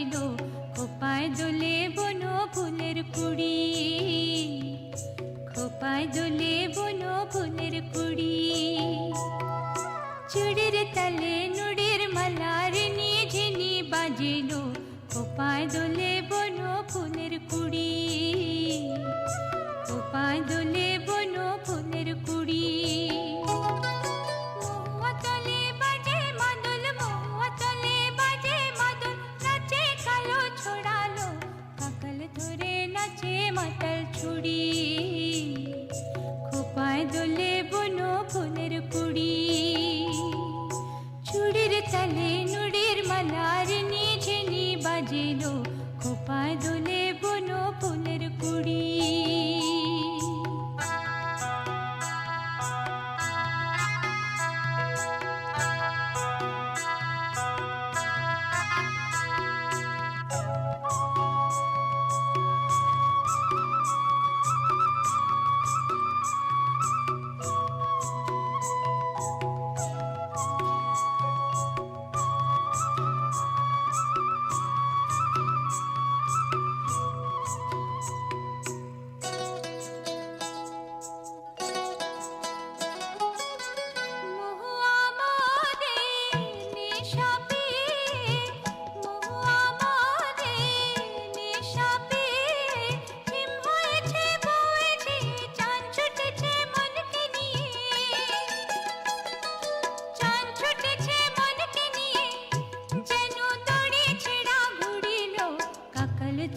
বাজিলো, খোপায় দোলে বনো ফুলের কুড়ি, খোপায় দোলে বনো ফুলের কুড়ি। চুড়ির তালে নুড়ির মালার নিঝিনি বাজিলো, খোপায় দোলে বনো ফুলের কুড়ি, খোপায় দোলে বনো ফুলের কুড়ি। মহুয়া তলে বাজে মাদল, মহুয়া তলে বাজে মাদল, নাচে কালো ছড়ালো, কাকল ধরে নাচে মাতাল ছুড়ি, খোপায় দোলে বনো ফুলের কুড়ি। চুড়ির তালে নুড়ির মালার নিঝিনি বাজিলো, খোপায় দোলে বনো ফুলের কুড়ি।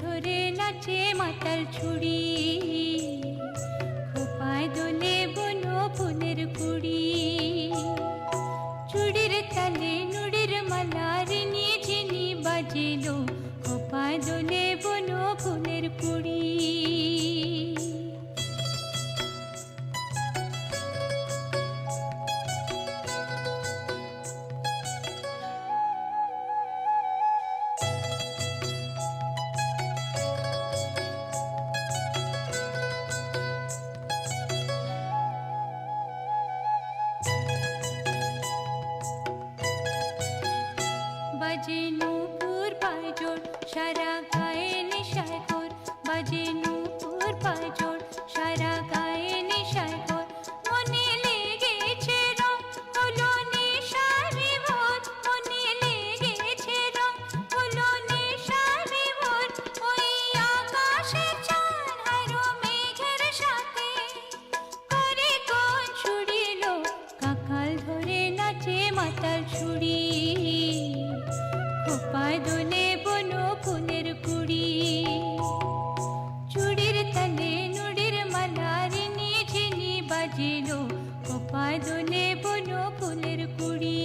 ধরে নাচে মাতাল ছুড়ি, খোপায় দোলে বনো ফুলের কুড়ি। চুড়ির তালে নুড়ির মালার নিঝিনি বাজিলো, খোপায় দোলে বনো ফুলের কুড়ি। বাজে নূপুর পায়জোড়, সারা গায়ে নেশায় ঘোর, বাজে নূপুর পায়জোড়, সারা গায়ে নেশায় ঘোর। মনে লেগেছে রং, হলো নেশায় বিভোর, মনে লেগেছে রং, হলো নেশায় বিভোর। ওই আকাশের চাঁদ হারো মেঘের সাথে, করে কোন ছুড়িল, কাকাল ধরে নাচে মাতাল ছুড়ি, খোপায় দোলে বনো ফুলের কুড়ি। চুড়ির তালে নুড়ির মালার নিঝিনি বাজিলো, খোপায় দোলে বনো ফুলের কুড়ি,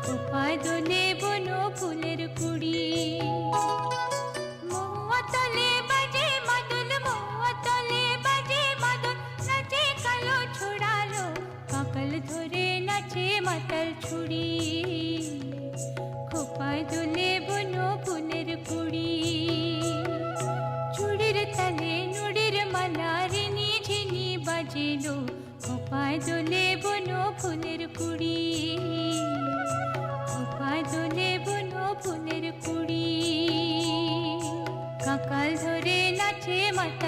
খোপায় দোলে বনো ফুলের কুড়ি। মহুয়া তলে বাজে মাদল, মহুয়া তলে বাজে মাদল, নাচে কালো ছড়ালো, কাকল ধরে নাচে মাতাল ছুড়ি, খোপায় দোলে বনো ফুলের কুড়ি। চুড়ির তালে নুড়ির মালার নিঝিনি বাজিলো, খোপায় দোলে বনো ফুলের কুড়ি, খোপায় দোলে বনো ফুলের কুড়ি। কাকাল ধরে নাচে মাতাল